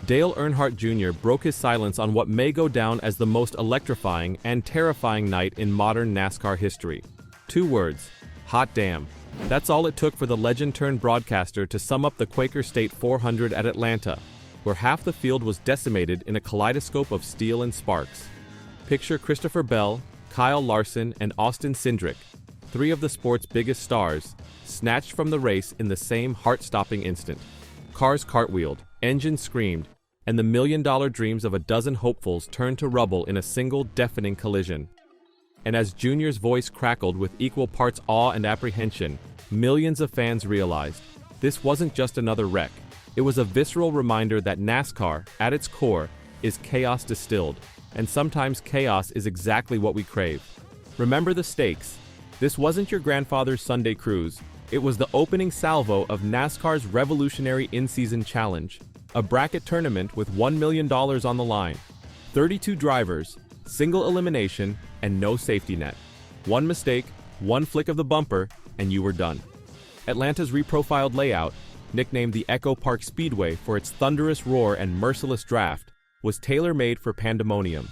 Dale Earnhardt Jr. broke his silence on what may go down as the most electrifying and terrifying night in modern NASCAR history. 2 words: hot damn. That's all it took for the legend-turned-broadcaster to sum up the Quaker State 400 at Atlanta, where half the field was decimated in a kaleidoscope of steel and sparks. Picture Christopher Bell, Kyle Larson, and Austin Cindric, 3 of the sport's biggest stars, snatched from the race in the same heart-stopping instant. Cars cartwheeled, engines screamed, and the million-dollar dreams of a dozen hopefuls turned to rubble in a single deafening collision. And as Junior's voice crackled with equal parts awe and apprehension, millions of fans realized this wasn't just another wreck. It was a visceral reminder that NASCAR, at its core, is chaos distilled, and sometimes chaos is exactly what we crave. Remember the stakes. This wasn't your grandfather's Sunday cruise. It was the opening salvo of NASCAR's revolutionary in-season challenge, a bracket tournament with $1 million on the line. 32 drivers, single elimination, and no safety net. One mistake, one flick of the bumper, and you were done. Atlanta's reprofiled layout, nicknamed the Echo Park Speedway for its thunderous roar and merciless draft, was tailor-made for pandemonium.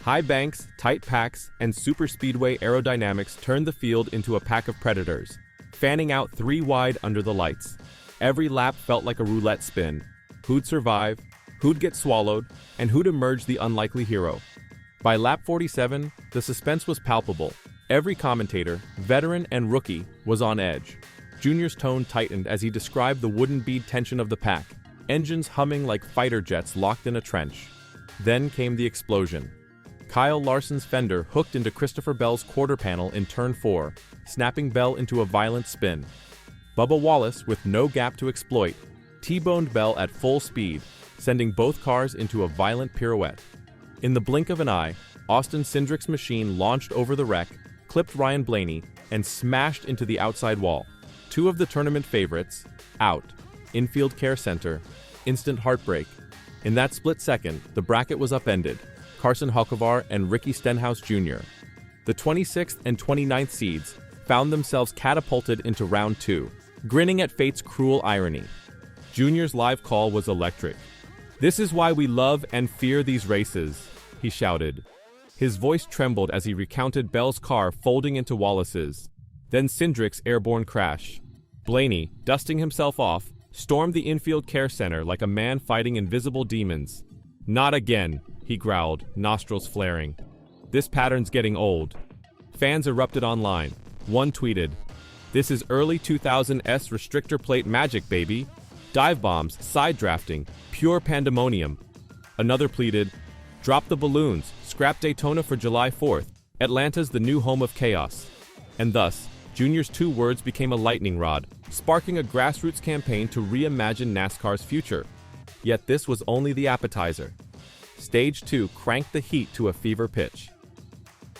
High banks, tight packs, and superspeedway aerodynamics turned the field into a pack of predators, fanning out 3 wide under the lights. Every lap felt like a roulette spin. Who'd survive, who'd get swallowed, and who'd emerge the unlikely hero. By lap 47, the suspense was palpable. Every commentator, veteran and rookie, was on edge. Junior's tone tightened as he described the wooden bead tension of the pack, engines humming like fighter jets locked in a trench. Then came the explosion. Kyle Larson's fender hooked into Christopher Bell's quarter panel in turn 4, snapping Bell into a violent spin. Bubba Wallace, with no gap to exploit, T-boned Bell at full speed, sending both cars into a violent pirouette. In the blink of an eye, Austin Cindric's machine launched over the wreck, clipped Ryan Blaney, and smashed into the outside wall. 2 of the tournament favorites, out. Infield care center, instant heartbreak. In that split second, the bracket was upended. Carson Hocevar and Ricky Stenhouse Jr. The 26th and 29th seeds found themselves catapulted into round 2, grinning at fate's cruel irony. Junior's live call was electric. "This is why we love and fear these races," he shouted. His voice trembled as he recounted Bell's car folding into Wallace's, then Cindric's airborne crash. Blaney, dusting himself off, stormed the infield care center like a man fighting invisible demons. "Not again," he growled, nostrils flaring. "This pattern's getting old." Fans erupted online. One tweeted, "This is early 2000s restrictor plate magic, baby. Dive bombs, side drafting, pure pandemonium." Another pleaded, "Drop the balloons, scrap Daytona for July 4th. Atlanta's the new home of chaos." And thus, Junior's 2 words became a lightning rod, sparking a grassroots campaign to reimagine NASCAR's future. Yet this was only the appetizer. Stage 2 cranked the heat to a fever pitch.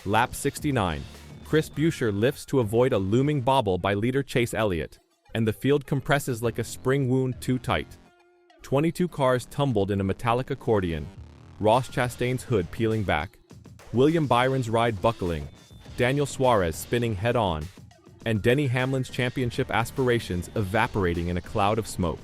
Lap 69. Chris Buescher lifts to avoid a looming bobble by leader Chase Elliott, and the field compresses like a spring wound too tight. 22 cars tumbled in a metallic accordion, Ross Chastain's hood peeling back, William Byron's ride buckling, Daniel Suarez spinning head-on, and Denny Hamlin's championship aspirations evaporating in a cloud of smoke.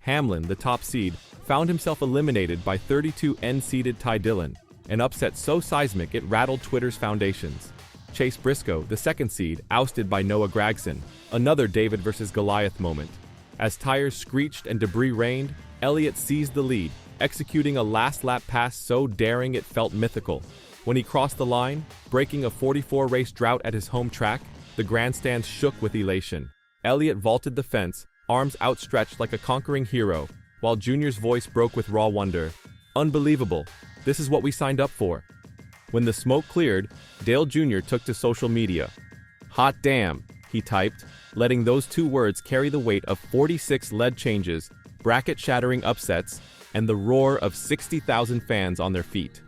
Hamlin, the top seed, found himself eliminated by 32 N-seeded Ty Dillon, an upset so seismic it rattled Twitter's foundations. Chase Briscoe, the 2nd seed, ousted by Noah Gragson, another David versus Goliath moment. As tires screeched and debris rained, Elliott seized the lead, executing a last-lap pass so daring it felt mythical. When he crossed the line, breaking a 44-race drought at his home track, the grandstands shook with elation. Elliott vaulted the fence, arms outstretched like a conquering hero, while Junior's voice broke with raw wonder. "Unbelievable. This is what we signed up for." When the smoke cleared, Dale Jr. took to social media. "Hot damn," he typed, letting those 2 words carry the weight of 46 lead changes, bracket-shattering upsets, and the roar of 60,000 fans on their feet.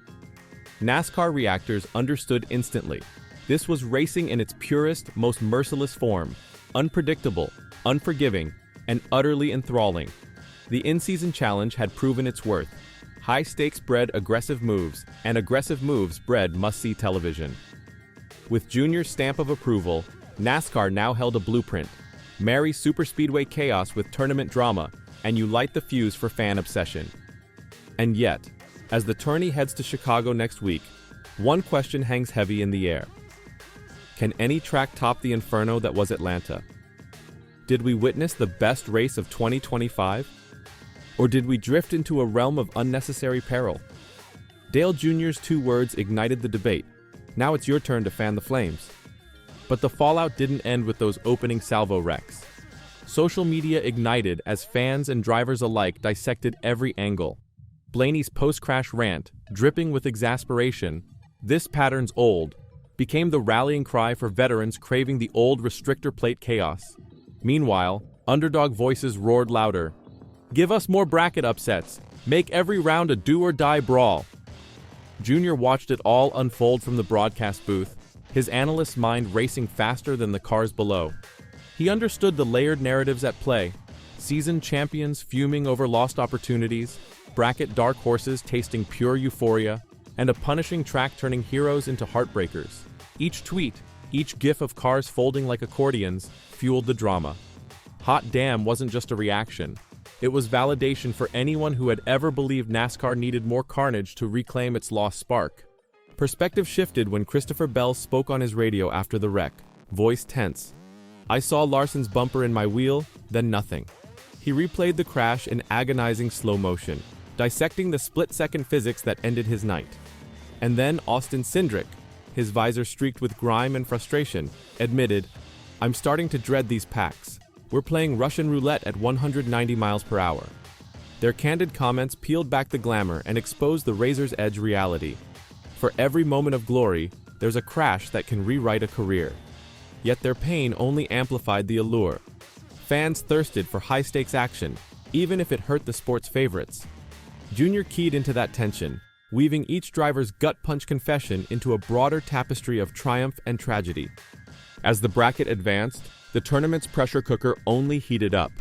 NASCAR reactors understood instantly. This was racing in its purest, most merciless form, unpredictable, unforgiving, and utterly enthralling. The in-season challenge had proven its worth. High stakes bred aggressive moves, and aggressive moves bred must-see television. With Junior's stamp of approval, NASCAR now held a blueprint. Marry superspeedway chaos with tournament drama, and you light the fuse for fan obsession. And yet, as the tourney heads to Chicago next week, one question hangs heavy in the air. Can any track top the inferno that was Atlanta? Did we witness the best race of 2025? Or did we drift into a realm of unnecessary peril? Dale Jr.'s 2 words ignited the debate. Now it's your turn to fan the flames. But the fallout didn't end with those opening salvo wrecks. Social media ignited as fans and drivers alike dissected every angle. Blaney's post-crash rant, dripping with exasperation, "This pattern's old," became the rallying cry for veterans craving the old restrictor plate chaos. Meanwhile, underdog voices roared louder. "Give us more bracket upsets. Make every round a do-or-die brawl." Junior watched it all unfold from the broadcast booth, his analyst's mind racing faster than the cars below. He understood the layered narratives at play: seasoned champions fuming over lost opportunities, bracket dark horses tasting pure euphoria, and a punishing track turning heroes into heartbreakers. Each tweet, each gif of cars folding like accordions, fueled the drama. Hot damn wasn't just a reaction. It was validation for anyone who had ever believed NASCAR needed more carnage to reclaim its lost spark. Perspective shifted when Christopher Bell spoke on his radio after the wreck, voice tense. "I saw Larson's bumper in my wheel, then nothing." He replayed the crash in agonizing slow motion, dissecting the split-second physics that ended his night. And then Austin Cindric, his visor streaked with grime and frustration, admitted, "I'm starting to dread these packs. We're playing Russian roulette at 190 miles per hour." Their candid comments peeled back the glamour and exposed the razor's edge reality. For every moment of glory, there's a crash that can rewrite a career. Yet their pain only amplified the allure. Fans thirsted for high-stakes action, even if it hurt the sport's favorites. Junior keyed into that tension, weaving each driver's gut-punch confession into a broader tapestry of triumph and tragedy. As the bracket advanced, the tournament's pressure cooker only heated up.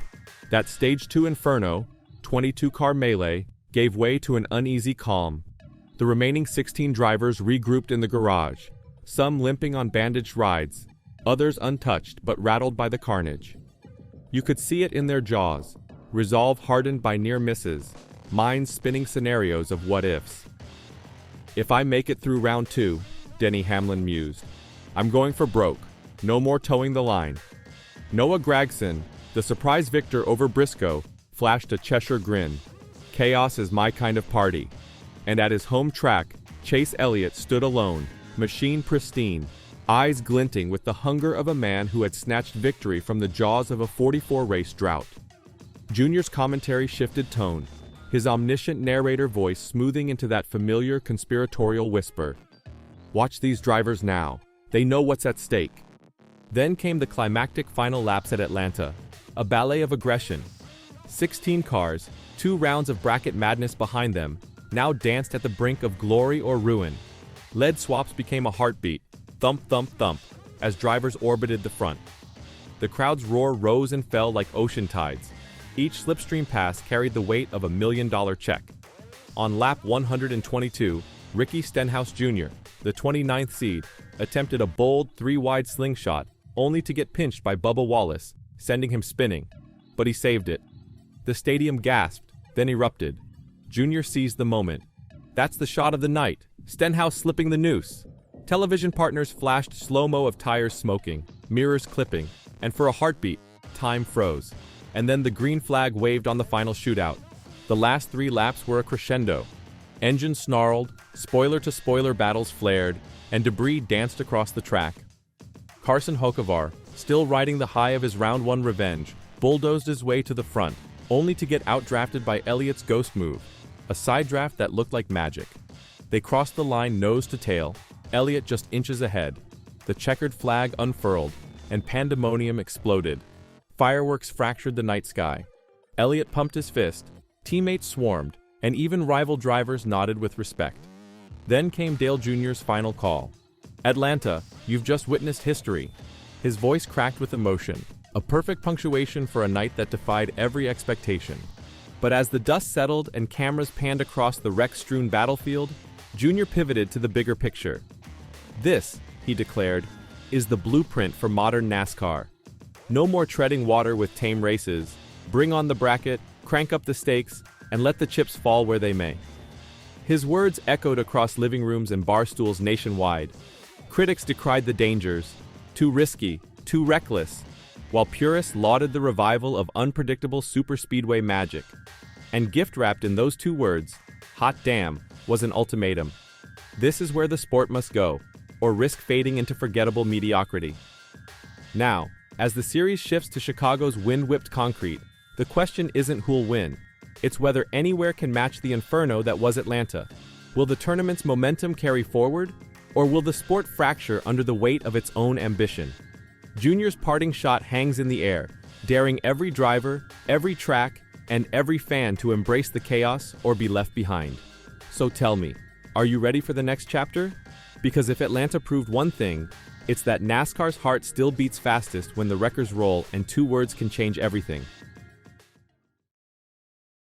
That Stage 2 inferno, 22-car melee, gave way to an uneasy calm. The remaining 16 drivers regrouped in the garage, some limping on bandaged rides, others untouched but rattled by the carnage. You could see it in their jaws, resolve hardened by near misses, minds spinning scenarios of what-ifs. "If I make it through round 2, Denny Hamlin mused, "I'm going for broke. No more towing the line." Noah Gragson, the surprise victor over Briscoe, flashed a Cheshire grin. "Chaos is my kind of party." And at his home track, Chase Elliott stood alone, machine pristine, eyes glinting with the hunger of a man who had snatched victory from the jaws of a 44-race drought. Junior's commentary shifted tone, his omniscient narrator voice smoothing into that familiar conspiratorial whisper. "Watch these drivers now. They know what's at stake." Then came the climactic final laps at Atlanta, a ballet of aggression. 16 cars, 2 rounds of bracket madness behind them, now danced at the brink of glory or ruin. Lead swaps became a heartbeat, thump, thump, thump, as drivers orbited the front. The crowd's roar rose and fell like ocean tides. Each slipstream pass carried the weight of $1 million check. On lap 122, Ricky Stenhouse Jr., the 29th seed, attempted a bold 3-wide slingshot, only to get pinched by Bubba Wallace, sending him spinning. But he saved it. The stadium gasped, then erupted. Junior seized the moment. That's the shot of the night, Stenhouse slipping the noose. Television partners flashed slow-mo of tires smoking, mirrors clipping, and for a heartbeat, time froze. And then the green flag waved on the final shootout. The last 3 laps were a crescendo. Engines snarled, spoiler-to-spoiler battles flared, and debris danced across the track. Carson Hocevar, still riding the high of his round 1 revenge, bulldozed his way to the front, only to get outdrafted by Elliott's ghost move, a side draft that looked like magic. They crossed the line nose to tail, Elliott just inches ahead. The checkered flag unfurled, and pandemonium exploded. Fireworks fractured the night sky. Elliott pumped his fist, teammates swarmed, and even rival drivers nodded with respect. Then came Dale Jr.'s final call. "Atlanta, you've just witnessed history." His voice cracked with emotion, a perfect punctuation for a night that defied every expectation. But as the dust settled and cameras panned across the wreck-strewn battlefield, Junior pivoted to the bigger picture. "This," he declared, "is the blueprint for modern NASCAR. No more treading water with tame races. Bring on the bracket, crank up the stakes, and let the chips fall where they may. His words echoed across living rooms and bar stools nationwide. Critics decried the dangers, too risky, too reckless, while purists lauded the revival of unpredictable superspeedway magic. And gift-wrapped in those two words, hot damn, was an ultimatum. This is where the sport must go, or risk fading into forgettable mediocrity. Now, as the series shifts to Chicago's wind-whipped concrete, the question isn't who'll win. It's whether anywhere can match the inferno that was Atlanta. Will the tournament's momentum carry forward, or will the sport fracture under the weight of its own ambition? Junior's parting shot hangs in the air, daring every driver, every track, and every fan to embrace the chaos or be left behind. So tell me, are you ready for the next chapter? Because if Atlanta proved one thing, it's that NASCAR's heart still beats fastest when the wreckers roll, and two words can change everything.